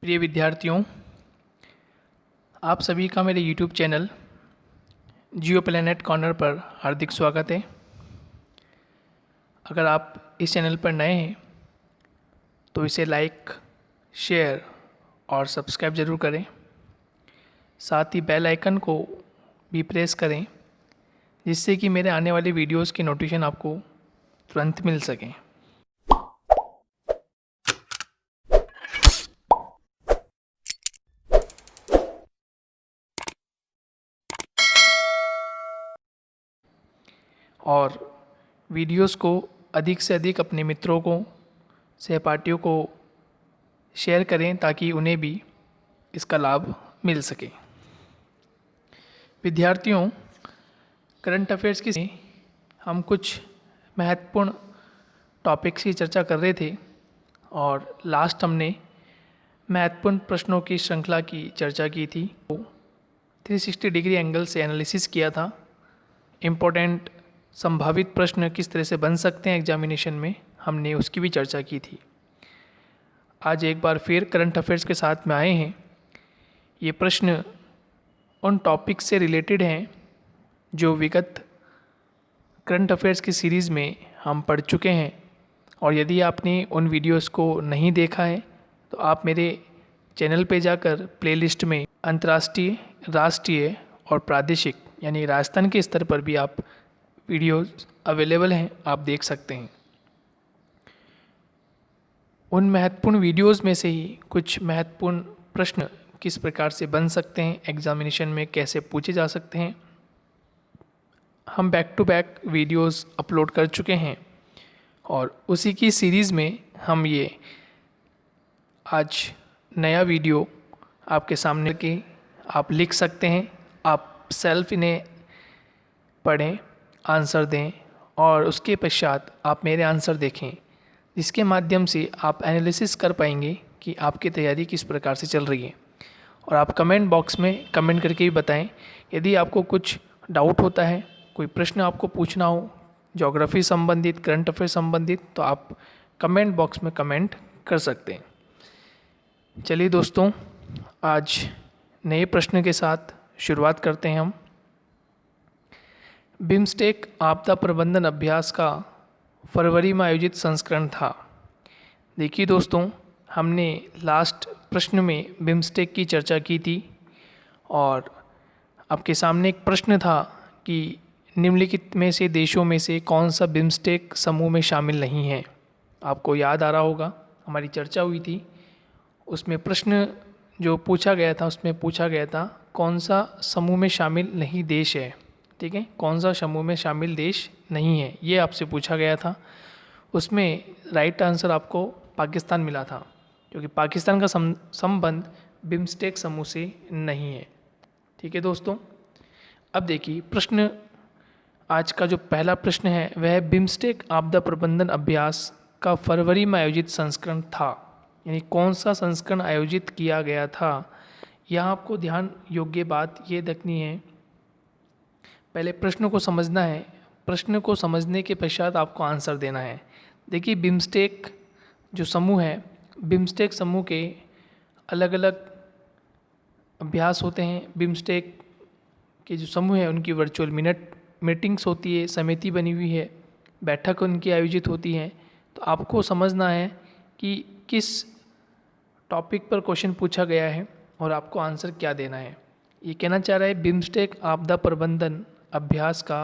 प्रिय विद्यार्थियों, आप सभी का मेरे YouTube चैनल जियो प्लैनेट कॉर्नर पर हार्दिक स्वागत है। अगर आप इस चैनल पर नए हैं तो इसे लाइक, शेयर और सब्सक्राइब ज़रूर करें। साथ ही बेल आइकन को भी प्रेस करें जिससे कि मेरे आने वाले वीडियोस की नोटिफिकेशन आपको तुरंत मिल सकें। और वीडियोस को अधिक से अधिक अपने मित्रों को, सहपाठियों को शेयर करें ताकि उन्हें भी इसका लाभ मिल सके। विद्यार्थियों, करंट अफेयर्स की हम कुछ महत्वपूर्ण टॉपिक्स की चर्चा कर रहे थे और लास्ट हमने महत्वपूर्ण प्रश्नों की श्रृंखला की चर्चा की थी। 360 डिग्री एंगल से एनालिसिस किया था। इम्पोर्टेंट संभावित प्रश्न किस तरह से बन सकते हैं एग्जामिनेशन में, हमने उसकी भी चर्चा की थी। आज एक बार फिर करंट अफेयर्स के साथ में आए हैं। ये प्रश्न उन टॉपिक से रिलेटेड हैं जो विगत करंट अफेयर्स की सीरीज़ में हम पढ़ चुके हैं, और यदि आपने उन वीडियोस को नहीं देखा है तो आप मेरे चैनल पे जाकर प्लेलिस्ट में अंतर्राष्ट्रीय, राष्ट्रीय और प्रादेशिक यानी राजस्थान के स्तर पर भी आप वीडियोस अवेलेबल हैं, आप देख सकते हैं। उन महत्वपूर्ण वीडियोस में से ही कुछ महत्वपूर्ण प्रश्न किस प्रकार से बन सकते हैं, एग्जामिनेशन में कैसे पूछे जा सकते हैं, हम back to back videos upload कर चुके हैं और उसी की सीरीज़ में हम ये आज नया वीडियो आपके सामने के आप लिख सकते हैं। आप सेल्फ इन्हें पढ़ें, आंसर दें और उसके पश्चात आप मेरे आंसर देखें, जिसके माध्यम से आप एनालिसिस कर पाएंगे कि आपकी तैयारी किस प्रकार से चल रही है। और आप कमेंट बॉक्स में कमेंट करके भी बताएं यदि आपको कुछ डाउट होता है, कोई प्रश्न आपको पूछना हो ज्योग्राफी संबंधित, करंट अफेयर संबंधित, तो आप कमेंट बॉक्स में कमेंट कर सकते हैं। चलिए दोस्तों, आज नए प्रश्न के साथ शुरुआत करते हैं हम। बिम्स्टेक आपदा प्रबंधन अभ्यास का फरवरी में आयोजित संस्करण था। देखिए दोस्तों, हमने लास्ट प्रश्न में बिम्स्टेक की चर्चा की थी और आपके सामने एक प्रश्न था कि निम्नलिखित में से देशों में से कौन सा बिम्स्टेक समूह में शामिल नहीं है। आपको याद आ रहा होगा, हमारी चर्चा हुई थी। उसमें प्रश्न जो पूछा गया था, उसमें पूछा गया था कौन सा समूह में शामिल नहीं देश है। ठीक है, कौन सा समूह में शामिल देश नहीं है, ये आपसे पूछा गया था। उसमें राइट आंसर आपको पाकिस्तान मिला था, क्योंकि पाकिस्तान का संबंध बिम्स्टेक समूह से नहीं है। ठीक है दोस्तों, अब देखिए प्रश्न, आज का जो पहला प्रश्न है वह बिम्स्टेक आपदा प्रबंधन अभ्यास का फरवरी में आयोजित संस्करण था, यानी कौन सा संस्करण आयोजित किया गया था। यहाँ आपको ध्यान योग्य बात ये देखनी है, पहले प्रश्न को समझना है, प्रश्न को समझने के पश्चात आपको आंसर देना है। देखिए, बिम्स्टेक जो समूह है, बिम्स्टेक समूह के अलग अलग अभ्यास होते हैं। बिम्स्टेक के जो समूह है उनकी वर्चुअल मीटिंग्स होती है, समिति बनी हुई है, बैठक उनकी आयोजित होती हैं। तो आपको समझना है कि किस टॉपिक पर क्वेश्चन पूछा गया है और आपको आंसर क्या देना है। ये कहना चाह रहा है बिम्स्टेक आपदा प्रबंधन अभ्यास का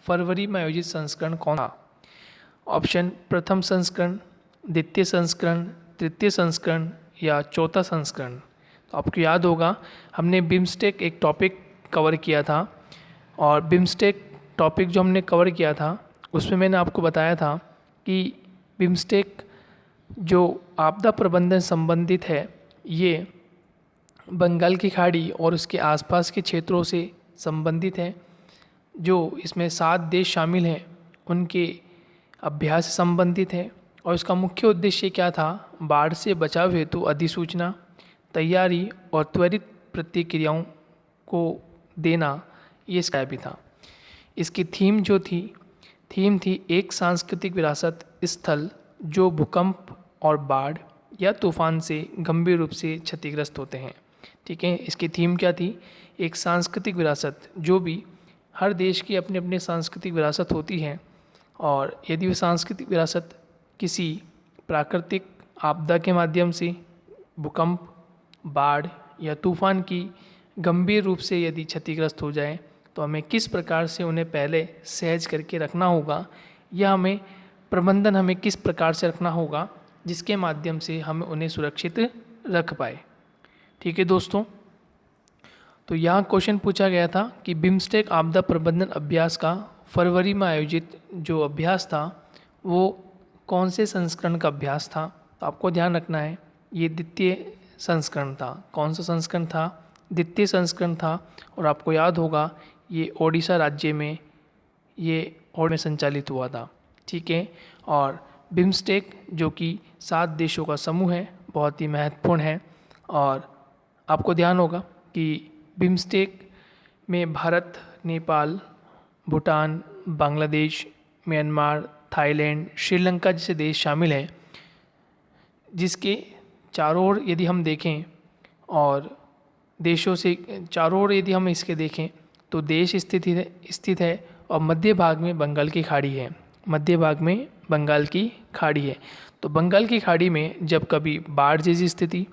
फरवरी में आयोजित संस्करण कौन था। ऑप्शन प्रथम संस्करण, द्वितीय संस्करण, तृतीय संस्करण या चौथा संस्करण। तो आपको याद होगा हमने बिम्स्टेक एक टॉपिक कवर किया था, और बिम्स्टेक टॉपिक जो हमने कवर किया था उसमें मैंने आपको बताया था कि बिम्स्टेक जो आपदा प्रबंधन संबंधित है, ये बंगाल की खाड़ी और उसके आसपास के क्षेत्रों से संबंधित है। जो इसमें 7 देश शामिल हैं उनके अभ्यास से संबंधित है, और इसका मुख्य उद्देश्य क्या था, बाढ़ से बचाव हेतु अधिसूचना, तैयारी और त्वरित प्रतिक्रियाओं को देना, ये इसका भी था। इसकी थीम थी एक सांस्कृतिक विरासत स्थल जो भूकंप और बाढ़ या तूफान से गंभीर रूप से क्षतिग्रस्त होते हैं। ठीक है, इसकी थीम क्या थी? एक सांस्कृतिक विरासत। जो भी हर देश की अपनी अपनी सांस्कृतिक विरासत होती है, और यदि वो सांस्कृतिक विरासत किसी प्राकृतिक आपदा के माध्यम से, भूकंप, बाढ़ या तूफान की गंभीर रूप से यदि क्षतिग्रस्त हो जाए, तो हमें किस प्रकार से उन्हें पहले सहज करके रखना होगा, या हमें किस प्रकार से रखना होगा जिसके माध्यम से हम उन्हें सुरक्षित रख पाए। ठीक है दोस्तों, तो यहाँ क्वेश्चन पूछा गया था कि बिम्स्टेक आपदा प्रबंधन अभ्यास का फरवरी में आयोजित जो अभ्यास था वो कौन से संस्करण का अभ्यास था। तो आपको ध्यान रखना है ये द्वितीय संस्करण था। कौन सा संस्करण था? द्वितीय संस्करण था। और आपको याद होगा ये ओडिशा राज्य में संचालित हुआ था। ठीक है, और बिम्स्टेक जो कि 7 देशों का समूह है, बहुत ही महत्वपूर्ण है। और आपको ध्यान होगा कि बिम्स्टेक में भारत, नेपाल, भूटान, बांग्लादेश, म्यांमार, थाईलैंड, श्रीलंका जैसे देश शामिल हैं, जिसके चारों ओर यदि हम देखें और देशों से चारों ओर यदि हम इसके देखें तो देश स्थित है और मध्य भाग में बंगाल की खाड़ी है। मध्य भाग में बंगाल की खाड़ी है। तो बंगाल की खाड़ी में जब कभी बाढ़ जैसी स्थिति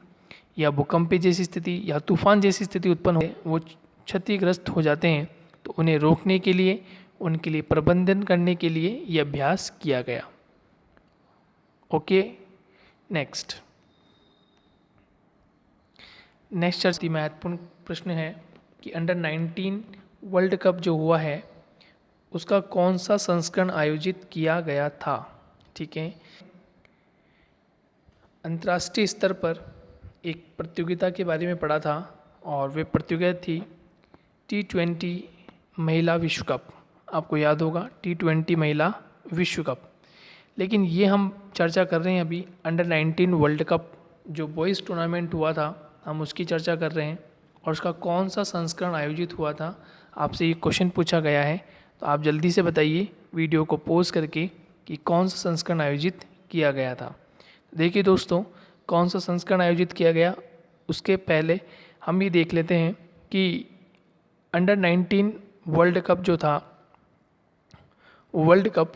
या भूकंप जैसी स्थिति या तूफान जैसी स्थिति उत्पन्न हो, वो क्षतिग्रस्त हो जाते हैं, तो उन्हें रोकने के लिए, उनके लिए प्रबंधन करने के लिए ये अभ्यास किया गया। ओके, नेक्स्ट चर्चा महत्वपूर्ण प्रश्न है कि अंडर 19 वर्ल्ड कप जो हुआ है उसका कौन सा संस्करण आयोजित किया गया था। ठीक है, अंतर्राष्ट्रीय स्तर पर एक प्रतियोगिता के बारे में पढ़ा था और वे प्रतियोगिता थी T20 महिला विश्व कप। आपको याद होगा T20 महिला विश्व कप। लेकिन ये हम चर्चा कर रहे हैं अभी अंडर 19 वर्ल्ड कप जो बॉयज़ टूर्नामेंट हुआ था, हम उसकी चर्चा कर रहे हैं और उसका कौन सा संस्करण आयोजित हुआ था। आपसे ये क्वेश्चन पूछा गया है, तो आप जल्दी से बताइए वीडियो को पॉज करके कि कौन सा संस्करण आयोजित किया गया था। देखिए दोस्तों, कौन सा संस्करण आयोजित किया गया उसके पहले हम ये देख लेते हैं कि अंडर 19 वर्ल्ड कप जो था, वर्ल्ड कप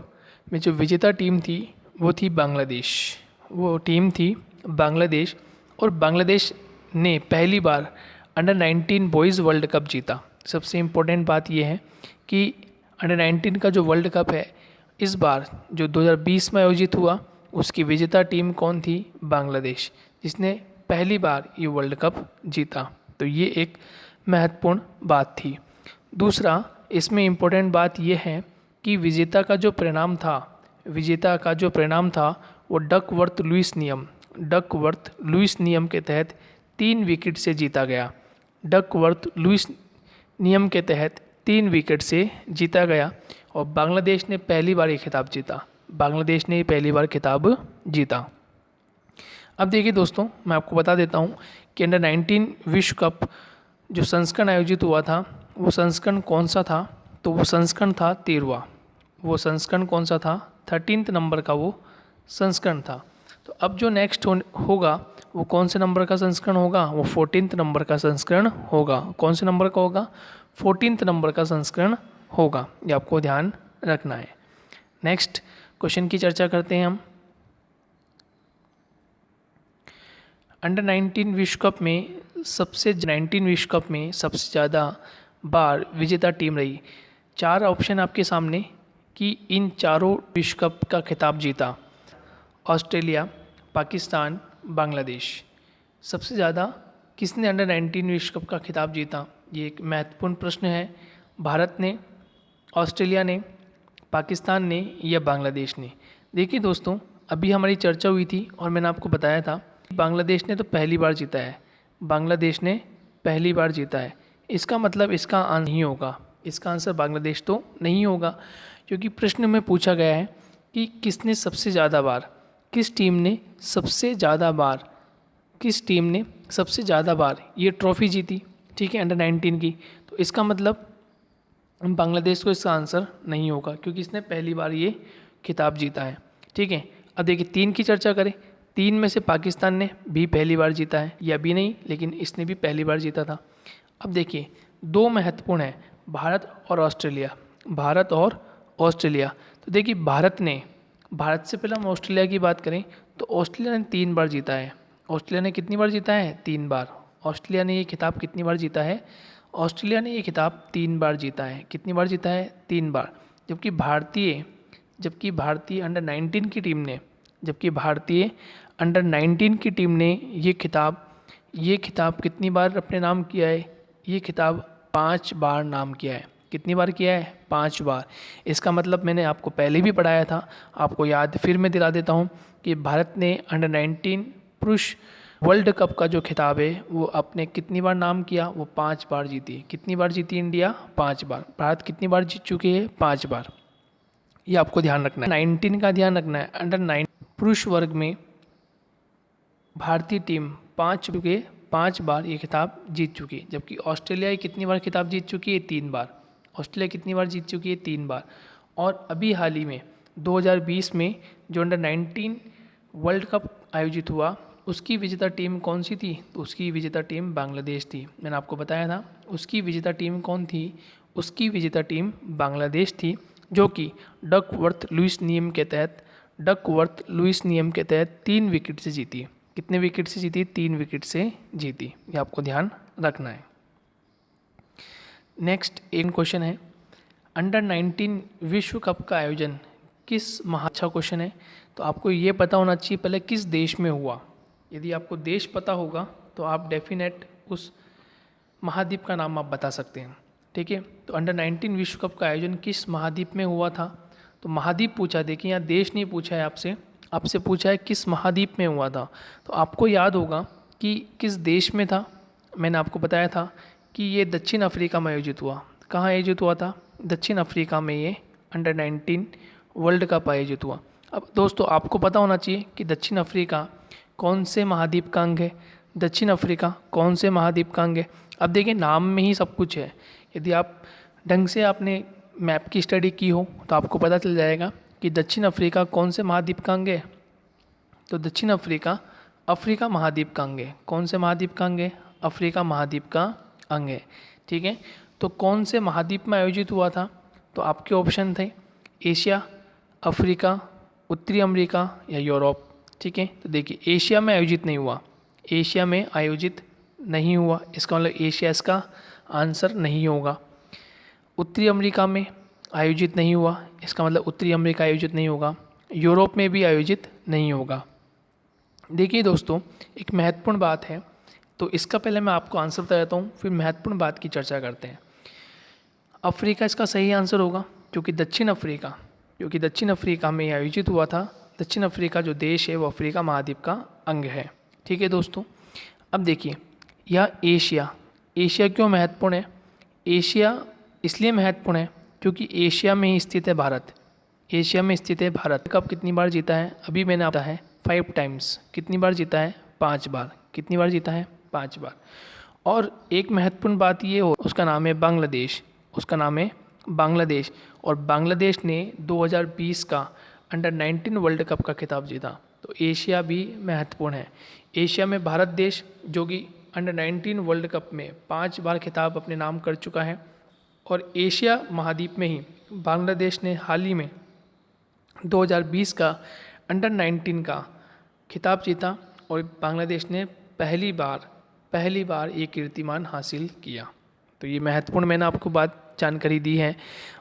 में जो विजेता टीम थी वो थी बांग्लादेश। वो टीम थी बांग्लादेश, और बांग्लादेश ने पहली बार अंडर 19 बॉयज़ वर्ल्ड कप जीता। सबसे इम्पोर्टेंट बात यह है कि अंडर 19 का जो वर्ल्ड कप है इस बार जो 2020 में आयोजित हुआ, उसकी विजेता टीम कौन थी? बांग्लादेश, जिसने पहली बार ये वर्ल्ड कप जीता। तो ये एक महत्वपूर्ण बात थी। दूसरा, इसमें इम्पोर्टेंट बात यह है कि विजेता का जो परिणाम था वो डकवर्थ लुईस नियम के तहत 3 विकेट से जीता गया। डकवर्थ लुईस नियम के तहत 3 विकेट से जीता गया और बांग्लादेश ने पहली बार ये खिताब जीता। अब देखिए दोस्तों, मैं आपको बता देता हूँ कि अंडर 19 विश्व कप जो संस्करण आयोजित हुआ था वो संस्करण कौन सा था? तो वो संस्करण था 13वां। वो संस्करण कौन सा था? 13th नंबर का वो संस्करण था। तो अब जो नेक्स्ट होगा वो कौन से नंबर का संस्करण होगा? वो 14th नंबर का संस्करण होगा। कौन से नंबर का होगा? 14th नंबर का संस्करण होगा। ये आपको ध्यान रखना है। नेक्स्ट क्वेश्चन की चर्चा करते हैं हम। अंडर 19 विश्व कप में सबसे ज़्यादा बार विजेता टीम रही। 4 ऑप्शन आपके सामने कि इन चारों विश्व कप का खिताब जीता। ऑस्ट्रेलिया, पाकिस्तान, बांग्लादेश। सबसे ज़्यादा किसने अंडर 19 विश्व कप का खिताब जीता? ये एक महत्वपूर्ण प्रश्न है। भारत ने, ऑस्ट्रेलिया ने, पाकिस्तान ने या बांग्लादेश ने? देखिए दोस्तों, अभी हमारी चर्चा हुई थी और मैंने आपको बताया था बांग्लादेश ने तो पहली बार जीता है। इसका मतलब इसका आंसर नहीं होगा। इसका आंसर बांग्लादेश तो नहीं होगा, क्योंकि प्रश्न में पूछा गया है कि किस टीम ने सबसे ज़्यादा बार ये ट्रॉफी जीती। ठीक है, अंडर 19 की। तो इसका मतलब बांग्लादेश को इसका आंसर नहीं होगा, क्योंकि इसने पहली बार ये खिताब जीता है। ठीक है, अब देखिए 3 की चर्चा करें। तीन में से पाकिस्तान ने भी पहली बार जीता है, या भी नहीं लेकिन इसने भी पहली बार जीता था। अब देखिए दो महत्वपूर्ण है, भारत और ऑस्ट्रेलिया। भारत और ऑस्ट्रेलिया, तो देखिए भारत से पहले हम ऑस्ट्रेलिया की बात करें तो ऑस्ट्रेलिया ने 3 बार जीता है। ऑस्ट्रेलिया ने कितनी बार जीता है? 3 बार। ऑस्ट्रेलिया ने ये खिताब कितनी बार जीता है? ऑस्ट्रेलिया ने ये खिताब 3 बार जीता है। कितनी बार जीता है? 3 बार। जबकि भारतीय अंडर 19 की टीम ने ये खिताब कितनी बार अपने नाम किया है? ये खिताब 5 बार नाम किया है। कितनी बार किया है? 5 बार। इसका मतलब मैंने आपको पहले भी पढ़ाया था, आपको याद फिर मैं दिला देता हूँ कि भारत ने अंडर 19 पुरुष वर्ल्ड कप का जो खिताब है वो अपने कितनी बार नाम किया? वो 5 बार जीती। कितनी बार जीती इंडिया? 5 बार। भारत कितनी बार जीत चुकी है? 5 बार। ये आपको ध्यान रखना है। 19 का ध्यान रखना है। अंडर 9 पुरुष वर्ग में भारतीय टीम 5 बार ये खिताब जीत चुकी है, जबकि ऑस्ट्रेलिया कितनी बार खिताब जीत चुकी है? 3 बार। ऑस्ट्रेलिया कितनी बार जीत चुकी है? 3 बार। और अभी हाल ही में 2020 में जो अंडर 19 वर्ल्ड कप आयोजित हुआ उसकी विजेता टीम कौन सी थी? तो उसकी विजेता टीम बांग्लादेश थी। मैंने आपको बताया था उसकी विजेता टीम कौन थी? उसकी विजेता टीम बांग्लादेश थी, जो कि डकवर्थ लुईस नियम के तहत 3 विकेट से जीती। कितने विकेट से जीती? 3 विकेट से जीती। ये आपको ध्यान रखना है। नेक्स्ट एक क्वेश्चन है, अंडर 19 विश्व कप का आयोजन अच्छा क्वेश्चन है। तो आपको ये पता होना चाहिए पहले किस देश में हुआ। यदि आपको देश पता होगा तो आप डेफिनेट उस महाद्वीप का नाम आप बता सकते हैं। ठीक है, तो अंडर 19 विश्व कप का आयोजन किस महाद्वीप में हुआ था? तो महाद्वीप पूछा, देखिए यहाँ देश नहीं पूछा है आपसे पूछा है किस महाद्वीप में हुआ था। तो आपको याद होगा कि किस देश में था। मैंने आपको बताया था कि ये दक्षिण अफ्रीका में आयोजित हुआ। कहाँ आयोजित हुआ था? दक्षिण अफ्रीका में ये अंडर 19 वर्ल्ड कप आयोजित हुआ। अब दोस्तों आपको पता होना चाहिए कि दक्षिण अफ्रीका कौन से महाद्वीप का अंग है? दक्षिण अफ्रीका कौन से महाद्वीप का अंग है? अब देखिए नाम में ही सब कुछ है। यदि आप ढंग से आपने मैप की स्टडी की हो तो आपको पता चल जाएगा कि दक्षिण अफ्रीका कौन से महाद्वीप का अंग है। तो दक्षिण अफ्रीका अफ्रीका महाद्वीप का अंग है। कौन से महाद्वीप का अंग है? अफ्रीका महाद्वीप का अंग है। ठीक है, तो कौन से महाद्वीप में आयोजित हुआ था? तो आपके ऑप्शन थे एशिया, अफ्रीका, उत्तरी अमेरिका या यूरोप। ठीक है, तो देखिए एशिया में आयोजित नहीं हुआ। एशिया में आयोजित नहीं हुआ, इसका मतलब एशिया इसका आंसर नहीं होगा। उत्तरी अमेरिका में आयोजित नहीं हुआ, इसका मतलब उत्तरी अमेरिका आयोजित नहीं होगा। यूरोप में भी आयोजित नहीं होगा। देखिए दोस्तों एक महत्वपूर्ण बात है, तो इसका पहले मैं आपको आंसर बता देता हूँ, फिर महत्वपूर्ण बात की चर्चा करते हैं। अफ्रीका इसका सही आंसर होगा, क्योंकि दक्षिण अफ्रीका में आयोजित हुआ था। दक्षिण अफ्रीका जो देश है वो अफ्रीका महाद्वीप का अंग है। ठीक है दोस्तों, अब देखिए यह एशिया क्यों महत्वपूर्ण है? एशिया इसलिए महत्वपूर्ण है क्योंकि एशिया में ही स्थित है भारत। कप कितनी बार जीता है? अभी मैंने आपको बताया है 5 टाइम्स। कितनी बार जीता है? 5 बार। कितनी बार जीता है? 5 बार। और एक महत्वपूर्ण बात ये हो, उसका नाम है बांग्लादेश। और बांग्लादेश ने 2020 का अंडर 19 वर्ल्ड कप का खिताब जीता। तो एशिया भी महत्वपूर्ण है। एशिया में भारत देश जो कि अंडर 19 वर्ल्ड कप में 5 बार खिताब अपने नाम कर चुका है। और एशिया महाद्वीप में ही बांग्लादेश ने हाल ही में 2020 का अंडर 19 का खिताब जीता और बांग्लादेश ने पहली बार ये कीर्तिमान हासिल किया। तो ये महत्वपूर्ण मैंने आपको जानकारी दी है।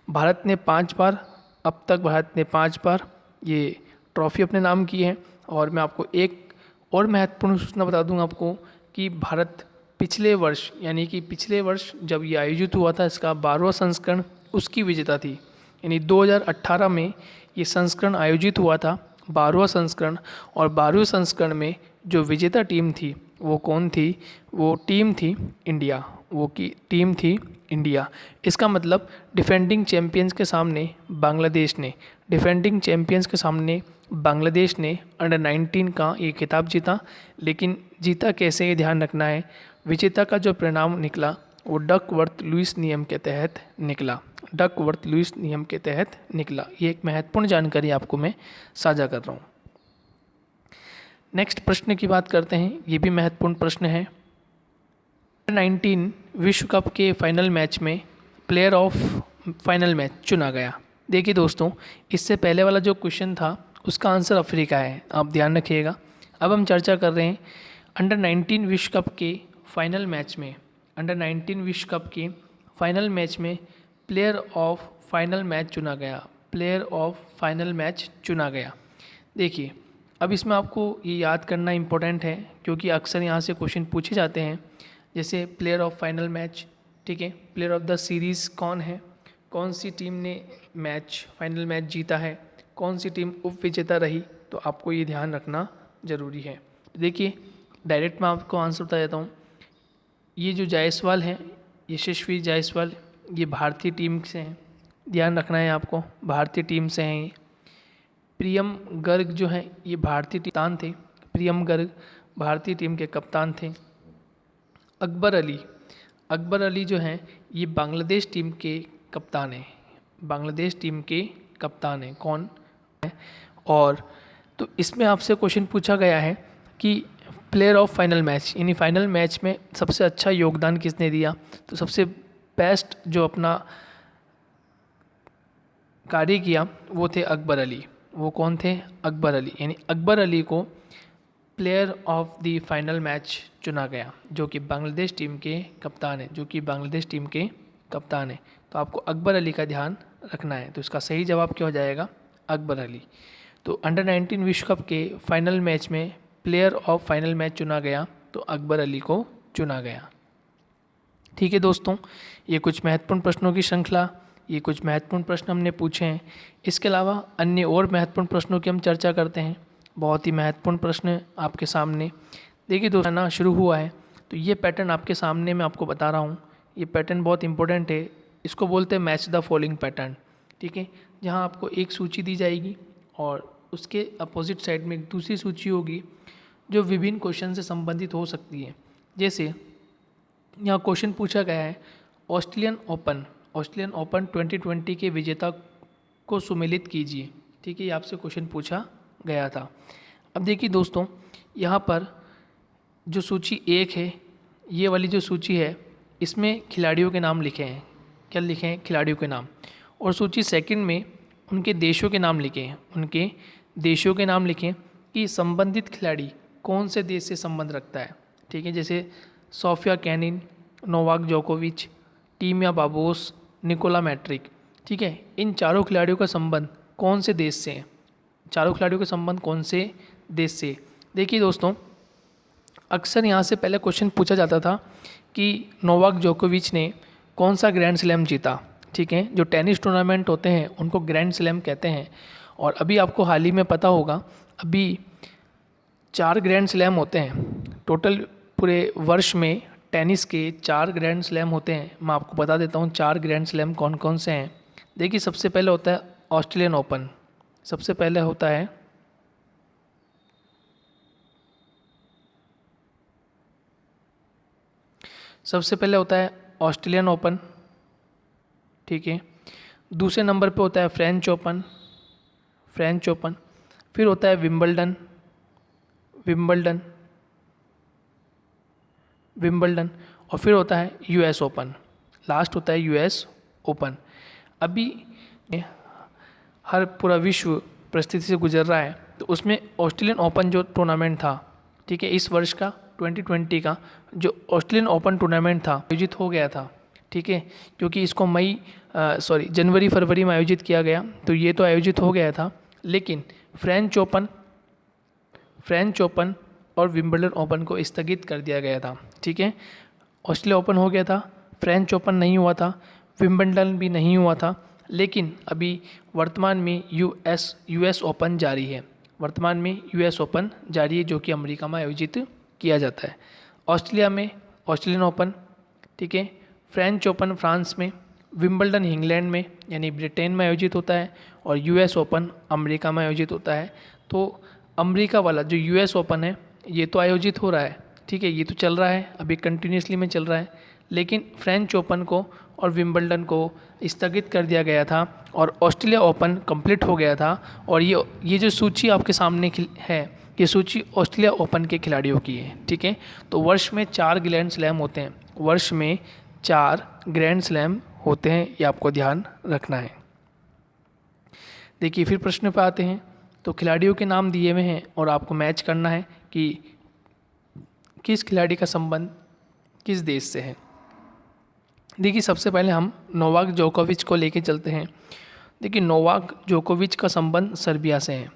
भारत ने 5 बार, अब तक भारत ने 5 बार ये ट्रॉफी अपने नाम की है। और मैं आपको एक और महत्वपूर्ण सूचना बता दूं आपको कि भारत पिछले वर्ष जब ये आयोजित हुआ था, इसका 12वां संस्करण उसकी विजेता थी। यानी 2018 में ये संस्करण आयोजित हुआ था, 12वां संस्करण। और 12वें संस्करण में जो विजेता टीम थी वो कौन थी? वो टीम थी इंडिया। इसका मतलब डिफेंडिंग चैंपियंस के सामने बांग्लादेश ने अंडर 19 का ये खिताब जीता। लेकिन जीता कैसे, ये ध्यान रखना है। विजेता का जो परिणाम निकला वो डकवर्थ लुईस नियम के तहत निकला। ये एक महत्वपूर्ण जानकारी आपको मैं साझा कर रहा हूँ। नेक्स्ट प्रश्न की बात करते हैं, ये भी महत्वपूर्ण प्रश्न है। 19 विश्व कप के फाइनल मैच में प्लेयर ऑफ फाइनल मैच चुना गया। देखिए दोस्तों, इससे पहले वाला जो क्वेश्चन था उसका आंसर अफ्रीका है, आप ध्यान रखिएगा। अब हम चर्चा कर रहे हैं अंडर 19 विश्व कप के फाइनल मैच में, अंडर 19 विश्व कप के फाइनल मैच में प्लेयर ऑफ फाइनल मैच चुना गया, प्लेयर ऑफ फाइनल मैच चुना गया। देखिए, अब इसमें आपको ये याद करना इम्पोर्टेंट है, क्योंकि अक्सर यहाँ से क्वेश्चन पूछे जाते हैं, जैसे प्लेयर ऑफ फाइनल मैच, ठीक है, प्लेयर ऑफ द सीरीज़ कौन है, कौन सी टीम ने मैच फाइनल मैच जीता है, कौन सी टीम उप विजेता रही, तो आपको ये ध्यान रखना ज़रूरी है। देखिए, डायरेक्ट मैं आपको आंसर बता देता हूँ। ये जो जायसवाल हैं, यशस्वी जायसवाल, ये भारतीय टीम से हैं, ध्यान रखना है आपको, भारतीय टीम से हैं ये। प्रियम गर्ग जो हैं ये भारतीय कप्तान थे, प्रियम गर्ग भारतीय टीम के कप्तान थे। अकबर अली, अकबर अली जो हैं ये बांग्लादेश टीम के कप्तान हैं, बांग्लादेश टीम के कप्तान हैं। कौन है? और तो इसमें आपसे क्वेश्चन पूछा गया है कि प्लेयर ऑफ फाइनल मैच, यानी फाइनल मैच में सबसे अच्छा योगदान किसने दिया, तो सबसे बेस्ट जो अपना कार्य किया वो थे अकबर अली। वो कौन थे? अकबर अली। यानी अकबर अली को player of the final match चुना गया, जो कि बांग्लादेश टीम के कप्तान है, जो कि बांग्लादेश टीम के कप्तान है। तो आपको अकबर अली का ध्यान रखना है। तो इसका सही जवाब क्या हो जाएगा? अकबर अली। तो अंडर 19 विश्व कप के फाइनल मैच में प्लेयर ऑफ फाइनल मैच चुना गया, तो अकबर अली को चुना गया। ठीक है दोस्तों, ये कुछ महत्वपूर्ण प्रश्नों की श्रृंखला, ये कुछ महत्वपूर्ण प्रश्न हमने पूछे हैं। इसके अलावा अन्य और महत्वपूर्ण प्रश्नों की हम चर्चा करते हैं। बहुत ही महत्वपूर्ण प्रश्न आपके सामने। देखिए दोस्तों, ना शुरू हुआ है, तो ये पैटर्न आपके सामने मैं आपको बता रहा हूँ। ये पैटर्न बहुत इंपॉर्टेंट है, इसको बोलते हैं मैच द फॉलोइंग पैटर्न। ठीक है, जहाँ आपको एक सूची दी जाएगी और उसके अपोजिट साइड में एक दूसरी सूची होगी जो विभिन्न क्वेश्चन से संबंधित हो सकती है। जैसे यहाँ क्वेश्चन पूछा गया है, ऑस्ट्रेलियन ओपन 2020 के विजेता को सुमेलित कीजिए। ठीक है, ये आपसे क्वेश्चन पूछा गया था। अब देखिए दोस्तों, यहाँ पर जो सूची 1 है, ये वाली जो सूची है, इसमें खिलाड़ियों के नाम लिखे हैं। क्या लिखे हैं? खिलाड़ियों के नाम। और सूची 2 में उनके देशों के नाम लिखे हैं, उनके देशों के नाम लिखें कि संबंधित खिलाड़ी कौन से देश से संबंध रखता है। ठीक है, जैसे सोफिया केनिन, नोवाक जोकोविच, टीमिया बाबोस, निकोला मैट्रिक। ठीक है, इन चारों खिलाड़ियों का संबंध कौन से देश से है? चारों खिलाड़ियों का संबंध कौन से देश से? देखिए दोस्तों, अक्सर यहाँ से पहले क्वेश्चन पूछा जाता था कि नोवाक जोकोविच ने कौन सा ग्रैंड स्लैम जीता। ठीक है, जो टेनिस टूर्नामेंट होते हैं उनको ग्रैंड स्लैम कहते हैं। और अभी आपको हाल ही में पता होगा, अभी 4 ग्रैंड स्लैम होते हैं टोटल। पूरे वर्ष में टेनिस के 4 ग्रैंड स्लैम होते हैं। मैं आपको बता देता हूँ 4 ग्रैंड स्लैम कौन कौन से हैं। देखिए, सबसे पहले होता है ऑस्ट्रेलियन ओपन, सबसे पहले होता है ऑस्ट्रेलियन ओपन। ठीक है, दूसरे नंबर पे होता है फ्रेंच ओपन, फिर होता है विंबलडन, और फिर होता है यूएस ओपन, लास्ट होता है यूएस ओपन। अभी हर पूरा विश्व परिस्थिति से गुजर रहा है, तो उसमें ऑस्ट्रेलियन ओपन जो टूर्नामेंट था, ठीक है, इस वर्ष का 2020 का जो ऑस्ट्रेलियन ओपन टूर्नामेंट था आयोजित हो गया था। ठीक है, क्योंकि इसको जनवरी फरवरी में आयोजित किया गया, तो ये तो आयोजित हो गया था, लेकिन फ्रेंच ओपन और विंबलडन ओपन को स्थगित कर दिया गया था। ठीक है, ऑस्ट्रेलिया ओपन हो गया था, फ्रेंच ओपन नहीं हुआ था, विंबलडन भी नहीं हुआ था, लेकिन अभी वर्तमान में यूएस ओपन जारी है। वर्तमान में यूएस ओपन जारी है, जो कि अमेरिका में आयोजित किया जाता है। ऑस्ट्रेलिया में ऑस्ट्रेलियन ओपन, ठीक है, फ्रेंच ओपन फ्रांस में, विंबलडन इंग्लैंड में यानी ब्रिटेन में आयोजित होता है, और यूएस ओपन अमेरिका में आयोजित होता है। तो अमेरिका वाला जो यूएस ओपन है ये तो आयोजित हो रहा है, ठीक है, ये तो चल रहा है, अभी कंटिन्यूसली में चल रहा है, लेकिन फ्रेंच ओपन को और विंबलडन को स्थगित कर दिया गया था और ऑस्ट्रेलिया ओपन कंप्लीट हो गया था। और ये जो सूची आपके सामने है ये सूची ऑस्ट्रेलिया ओपन के खिलाड़ियों की है, ठीक है। तो वर्ष में 4 ग्रैंड स्लैम होते हैं, वर्ष में 4 ग्रैंड स्लैम होते हैं, ये आपको ध्यान रखना है। देखिए फिर प्रश्न पे आते हैं। तो खिलाड़ियों के नाम दिए हुए हैं और आपको मैच करना है कि किस खिलाड़ी का संबंध किस देश से है। देखिए सबसे पहले हम नोवाक जोकोविच को लेके चलते हैं। देखिए नोवाक जोकोविच का संबंध सर्बिया से है,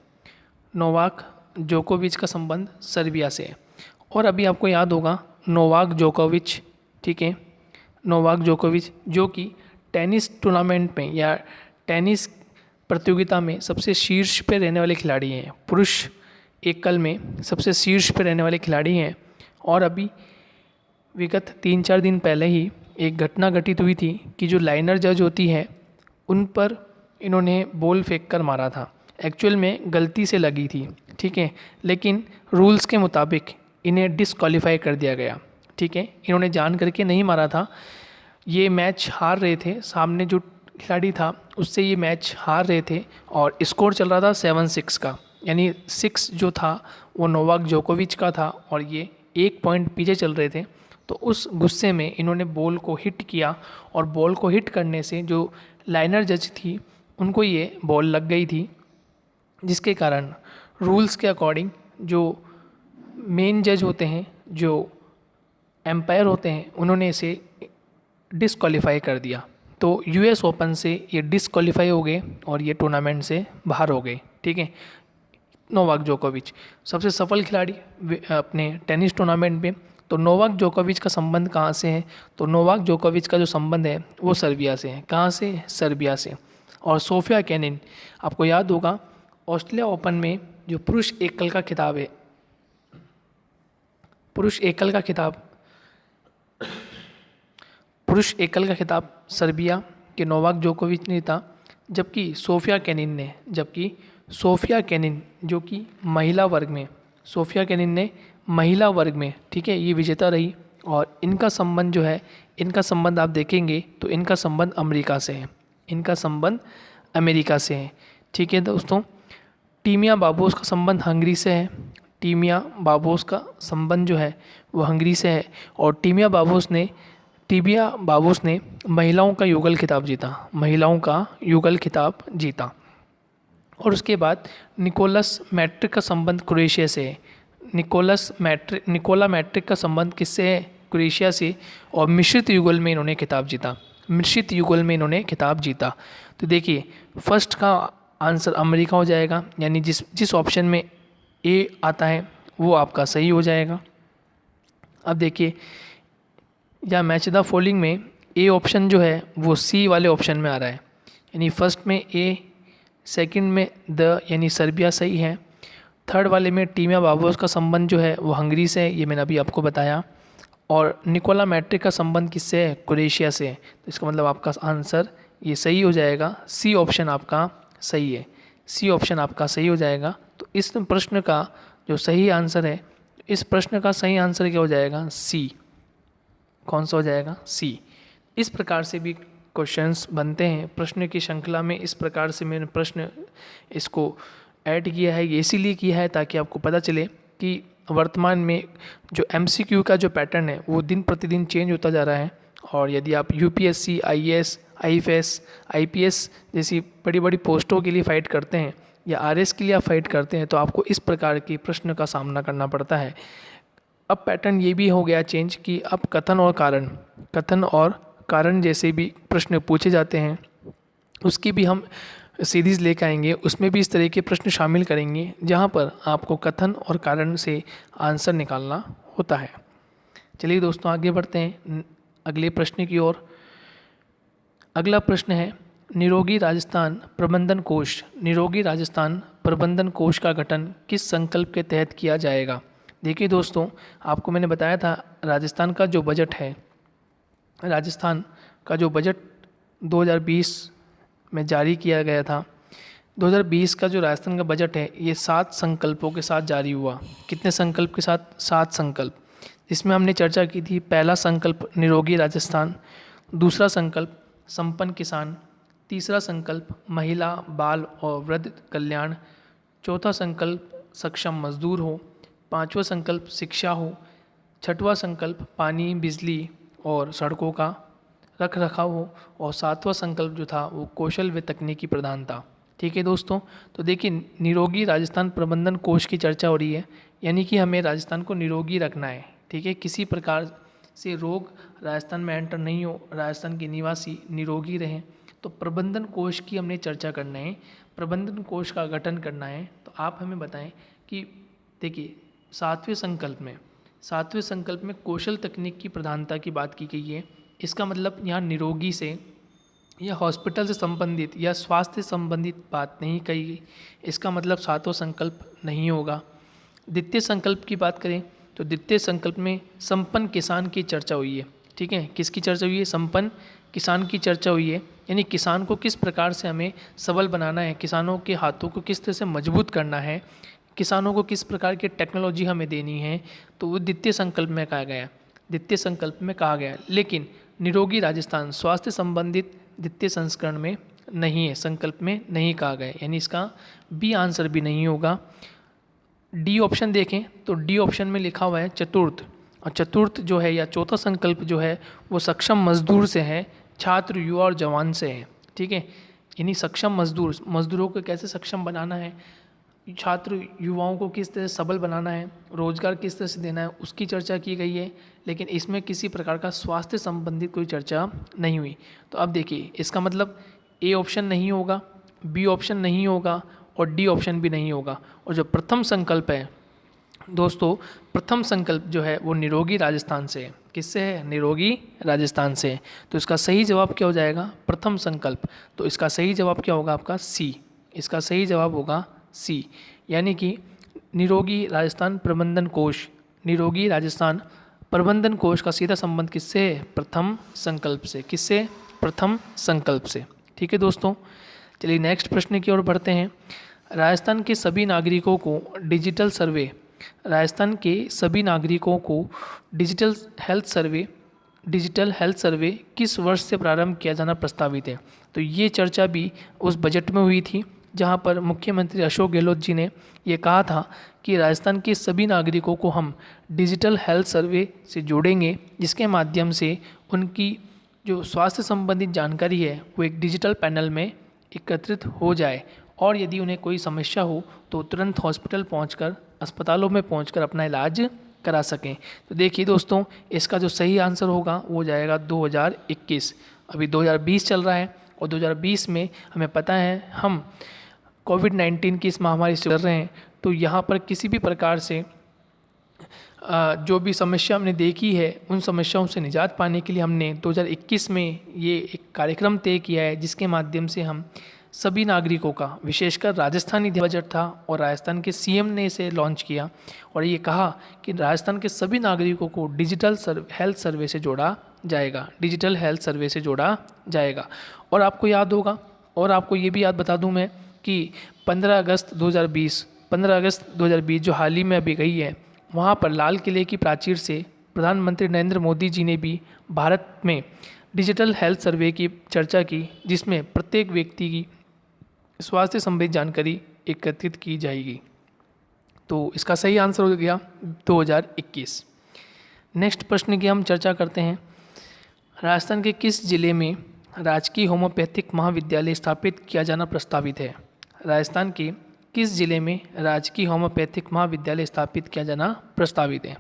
नोवाक जोकोविच का संबंध सर्बिया से है। और अभी आपको याद होगा नोवाक जोकोविच, ठीक है, नोवाक जोकोविच जो कि टेनिस टूर्नामेंट में या टेनिस प्रतियोगिता में सबसे शीर्ष पे रहने वाले खिलाड़ी हैं, पुरुष एकल में सबसे शीर्ष पे रहने वाले खिलाड़ी हैं। और अभी विगत 3-4 दिन पहले ही एक घटना घटित हुई थी कि जो लाइनर जज होती है उन पर इन्होंने बॉल फेंक कर मारा था, एक्चुअल में गलती से लगी थी, ठीक है, लेकिन रूल्स के मुताबिक इन्हें डिसक्वालीफाई कर दिया गया, ठीक है। इन्होंने जान करके नहीं मारा था, ये मैच हार रहे थे, सामने जो खिलाड़ी था उससे ये मैच हार रहे थे और स्कोर चल रहा था 7-6 का, यानी 6 जो था वो नोवाक जोकोविच का था और ये 1 पॉइंट पीछे चल रहे थे। तो उस गुस्से में इन्होंने बॉल को हिट किया और बॉल को हिट करने से जो लाइनर जज थी उनको ये बॉल लग गई थी, जिसके कारण रूल्स के अकॉर्डिंग जो मेन जज होते हैं, जो एम्पायर होते हैं, उन्होंने इसे डिसक्वालीफाई कर दिया। तो यूएस ओपन से ये डिसक्वालीफाई हो गए और ये टूर्नामेंट से बाहर हो गए, ठीक है। नोवाक जोकोविच सबसे सफल खिलाड़ी अपने टेनिस टूर्नामेंट में। तो नोवाक जोकोविच का संबंध कहाँ से है? तो नोवाक जोकोविच का जो संबंध है वो सर्बिया से है। कहाँ से? सर्बिया से। और सोफिया केनिन, आपको याद होगा ऑस्ट्रेलिया ओपन में जो पुरुष एकल का खिताब है, पुरुष एकल का खिताब सर्बिया के नोवाक जोकोविच ने था, जबकि सोफिया केनिन जो कि महिला वर्ग में, सोफिया केनिन ने महिला वर्ग में, ठीक है, ये विजेता रही। और इनका संबंध जो है, इनका संबंध आप देखेंगे तो इनका संबंध अमेरिका से है, इनका संबंध अमेरिका से है, ठीक है दोस्तों। टीमिया बाबोस का संबंध हंगरी से है, टीमिया बाबोस का संबंध जो है वो हंगरी से है। और टीमिया बाबोस ने महिलाओं का युगल खिताब जीता, और उसके बाद निकोलस मैट्रिक का संबंध क्रोएशिया से है। निकोला मैट्रिक का संबंध किससे है? क्रोएशिया से। और मिश्रित युगल में इन्होंने खिताब जीता। तो देखिए फर्स्ट का आंसर अमेरिका हो जाएगा, यानी जिस ऑप्शन में ए आता है वो आपका सही हो जाएगा। अब देखिए या मैच द फॉलोइंग में ए ऑप्शन जो है वो सी वाले ऑप्शन में आ रहा है, यानी फर्स्ट में ए, सेकंड में द यानी सर्बिया सही है, थर्ड वाले में टीमिया बाबोस का संबंध जो है वो हंगरी से है, ये मैंने अभी आपको बताया। और निकोला मैट्रिक का संबंध किससे है? क्रोएशिया से है। तो इसका मतलब आपका आंसर ये सही हो जाएगा, सी ऑप्शन आपका सही है, सी ऑप्शन आपका सही हो जाएगा। तो इस प्रश्न का जो सही आंसर है, इस प्रश्न का सही आंसर क्या हो जाएगा? सी। कौन सा हो जाएगा? सी। इस प्रकार से भी क्वेश्चंस बनते हैं प्रश्न की श्रृंखला में। इस प्रकार से मैंने प्रश्न इसको ऐड किया है, ये इसीलिए किया है ताकि आपको पता चले कि वर्तमान में जो एमसीक्यू का जो पैटर्न है वो दिन प्रतिदिन चेंज होता जा रहा है। और यदि आप यूपीएससी, आईएएस, आईएफएस, आईपीएस जैसी बड़ी बड़ी पोस्टों के लिए फ़ाइट करते हैं या आरएस के लिए आप फाइट करते हैं, तो आपको इस प्रकार की प्रश्न का सामना करना पड़ता है। अब पैटर्न ये भी हो गया चेंज कि अब कथन और कारण जैसे भी प्रश्न पूछे जाते हैं, उसकी भी हम सीरीज़ लेकर आएंगे। उसमें भी इस तरह के प्रश्न शामिल करेंगे जहाँ पर आपको कथन और कारण से आंसर निकालना होता है। चलिए दोस्तों आगे बढ़ते हैं अगले प्रश्न की ओर। अगला प्रश्न है निरोगी राजस्थान प्रबंधन कोष का गठन किस संकल्प के तहत किया जाएगा? देखिए दोस्तों, आपको मैंने बताया था राजस्थान का जो बजट 2020 में जारी किया गया था। 2020 का जो राजस्थान का बजट है ये 7 संकल्पों के साथ जारी हुआ। कितने संकल्प के साथ? 7 संकल्प, जिसमें हमने चर्चा की थी। पहला संकल्प निरोगी राजस्थान, दूसरा संकल्प संपन्न किसान, तीसरा संकल्प महिला, बाल और वृद्ध कल्याण, चौथा संकल्प सक्षम मजदूर हो, पांचवा संकल्प शिक्षा हो, छठवां संकल्प पानी, बिजली और सड़कों का रख रखाव हो, और सातवां संकल्प जो था वो कौशल व तकनीकी प्रधान था। ठीक है दोस्तों, तो देखिए निरोगी राजस्थान प्रबंधन कोष की चर्चा हो रही है, यानी कि हमें राजस्थान को निरोगी रखना है। ठीक है, किसी प्रकार से रोग राजस्थान में एंटर नहीं हो, राजस्थान के निवासी निरोगी रहें, तो प्रबंधन कोष की हमने चर्चा करना है, प्रबंधन कोष का गठन करना है। तो आप हमें बताएं कि देखिए सातवें संकल्प में कौशल तकनीक की प्रधानता की बात की गई है। इसका मतलब यहाँ निरोगी से या हॉस्पिटल से संबंधित या स्वास्थ्य से संबंधित बात नहीं कही गई, इसका मतलब सातवां संकल्प नहीं होगा। द्वितीय संकल्प की बात करें तो द्वितीय संकल्प में संपन्न किसान की चर्चा हुई है। ठीक है, किसकी चर्चा हुई है? संपन्न किसान की चर्चा हुई है, यानी किसान को किस प्रकार से हमें सबल बनाना है, किसानों के हाथों को किस तरह से मजबूत करना है, किसानों को किस प्रकार की टेक्नोलॉजी हमें देनी है, तो वो द्वितीय संकल्प में कहा गया, द्वितीय संकल्प में कहा गया। लेकिन निरोगी राजस्थान स्वास्थ्य संबंधित द्वितीय संस्करण में नहीं है, संकल्प में नहीं कहा गया, यानी इसका बी आंसर भी नहीं होगा। डी ऑप्शन देखें तो डी ऑप्शन में लिखा हुआ है चतुर्थ, और चतुर्थ जो है या चौथा संकल्प जो है वो सक्षम मजदूर से है, छात्र, युवा और जवान से है। ठीक है, यानी सक्षम मजदूरों को कैसे सक्षम बनाना है, छात्र युवाओं को किस तरह सबल बनाना है, रोजगार किस तरह से देना है, उसकी चर्चा की गई है। लेकिन इसमें किसी प्रकार का स्वास्थ्य संबंधित कोई चर्चा नहीं हुई। तो अब देखिए इसका मतलब ए ऑप्शन नहीं होगा, बी ऑप्शन नहीं होगा और डी ऑप्शन भी नहीं होगा। और जो प्रथम संकल्प है दोस्तों, प्रथम संकल्प जो है वो निरोगी राजस्थान से है। किससे है? निरोगी राजस्थान से। तो इसका सही जवाब क्या हो जाएगा? प्रथम संकल्प। तो इसका सही जवाब क्या होगा आपका? सी। इसका सही जवाब होगा सी, यानी कि निरोगी राजस्थान प्रबंधन कोष, निरोगी राजस्थान प्रबंधन कोष का सीधा संबंध किससे है? प्रथम संकल्प से। किससे? प्रथम संकल्प से। ठीक है दोस्तों, चलिए नेक्स्ट प्रश्न की ओर बढ़ते हैं। राजस्थान के सभी नागरिकों को डिजिटल सर्वे, राजस्थान के सभी नागरिकों को डिजिटल हेल्थ सर्वे किस वर्ष से प्रारंभ किया जाना प्रस्तावित है? तो ये चर्चा भी उस बजट में हुई थी जहां पर मुख्यमंत्री अशोक गहलोत जी ने ये कहा था कि राजस्थान के सभी नागरिकों को हम डिजिटल हेल्थ सर्वे से जोड़ेंगे, जिसके माध्यम से उनकी जो स्वास्थ्य संबंधित जानकारी है वो एक डिजिटल पैनल में एकत्रित हो जाए, और यदि उन्हें कोई समस्या हो तो तुरंत हॉस्पिटल पहुंचकर, अस्पतालों में पहुंचकर अपना इलाज करा सकें। तो देखिए दोस्तों, इसका जो सही आंसर होगा वो हो जाएगा 2021। अभी 2020 चल रहा है और 2020 में हमें पता है हम कोविड-19 की इस महामारी से गुजर रहे हैं। तो यहाँ पर किसी भी प्रकार से जो भी समस्या हमने देखी है उन समस्याओं से निजात पाने के लिए हमने 2021 में ये एक कार्यक्रम तय किया है, जिसके माध्यम से हम सभी नागरिकों का, विशेषकर राजस्थानी बजट था और राजस्थान के सीएम ने इसे लॉन्च किया और ये कहा कि राजस्थान के सभी नागरिकों को डिजिटल हेल्थ सर्वे से जोड़ा जाएगा, डिजिटल हेल्थ सर्वे से जोड़ा जाएगा। और आपको याद होगा, और आपको ये भी याद बता दूं मैं कि 15 अगस्त 2020 जो हाल ही में अभी गई है, वहाँ पर लाल किले की प्राचीर से प्रधानमंत्री नरेंद्र मोदी जी ने भी भारत में डिजिटल हेल्थ सर्वे की चर्चा की, जिसमें प्रत्येक व्यक्ति की स्वास्थ्य संबंधी जानकारी एकत्रित की जाएगी। तो इसका सही आंसर हो गया 2021। नेक्स्ट प्रश्न की हम चर्चा करते हैं। राजस्थान के किस जिले में राजकीय होम्योपैथिक महाविद्यालय स्थापित किया जाना प्रस्तावित है? राजस्थान के किस जिले में राजकीय होम्योपैथिक महाविद्यालय स्थापित किया जाना प्रस्तावित है?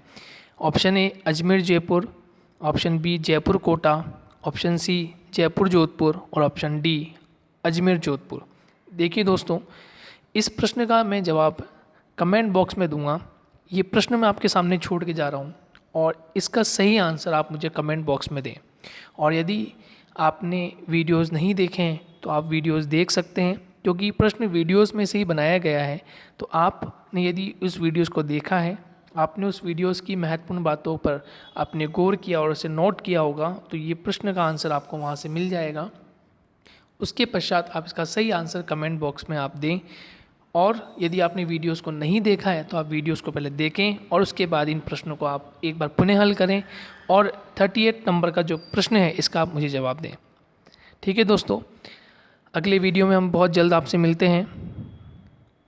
Option A Ajmer Jaipur, option B Jaipur Kota, option C Jaipur Jodhpur और ऑप्शन डी अजमेर जोधपुर। देखिए दोस्तों, इस प्रश्न का मैं जवाब कमेंट बॉक्स में दूंगा। ये प्रश्न मैं आपके सामने छोड़ के जा रहा हूँ और इसका सही आंसर आप मुझे कमेंट बॉक्स में दें। और यदि आपने वीडियोस नहीं देखे हैं तो आप वीडियोस देख सकते हैं, क्योंकि प्रश्न वीडियोस में से ही बनाया गया है। तो आपने यदि उस वीडियोस को देखा है, आपने उस वीडियोस की महत्वपूर्ण बातों पर आपने गौर किया और उसे नोट किया होगा, तो ये प्रश्न का आंसर आपको वहाँ से मिल जाएगा। उसके पश्चात आप इसका सही आंसर कमेंट बॉक्स में आप दें। और यदि आपने वीडियोस को नहीं देखा है तो आप वीडियोस को पहले देखें और उसके बाद इन प्रश्नों को आप एक बार पुनः हल करें और 38 नंबर का जो प्रश्न है इसका आप मुझे जवाब दें। ठीक है दोस्तों, अगले वीडियो में हम बहुत जल्द आपसे मिलते हैं।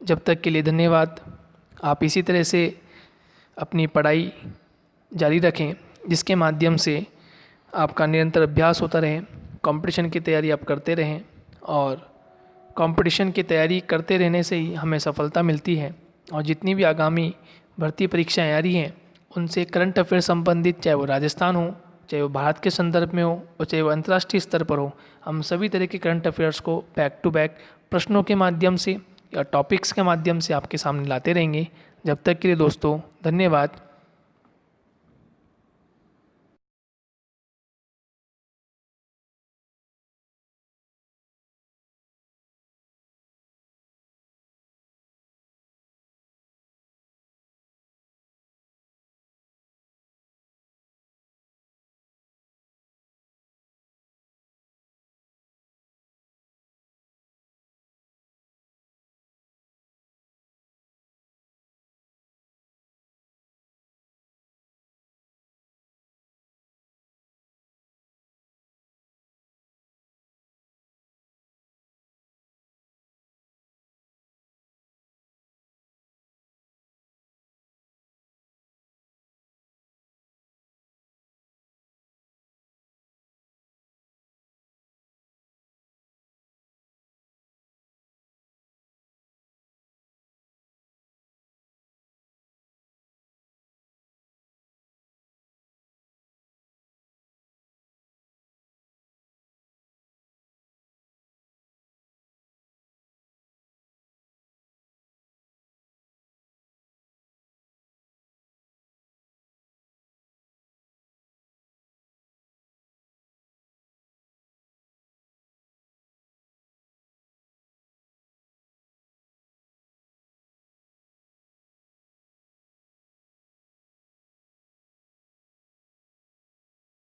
जब तक के लिए धन्यवाद। आप इसी तरह से अपनी पढ़ाई जारी रखें, जिसके माध्यम से आपका निरंतर अभ्यास होता रहे, कंपटीशन की तैयारी आप करते रहें और कंपटीशन की तैयारी करते रहने से ही हमें सफलता मिलती है। और जितनी भी आगामी भर्ती परीक्षाएं आ रही हैं उनसे करंट अफेयर संबंधित, चाहे वो राजस्थान हो, चाहे वो भारत के संदर्भ में हो और चाहे वो अंतर्राष्ट्रीय स्तर पर हो, हम सभी तरह के करंट अफेयर्स को बैक टू बैक प्रश्नों के माध्यम से या टॉपिक्स के माध्यम से आपके सामने लाते रहेंगे। जब तक के लिए दोस्तों धन्यवाद।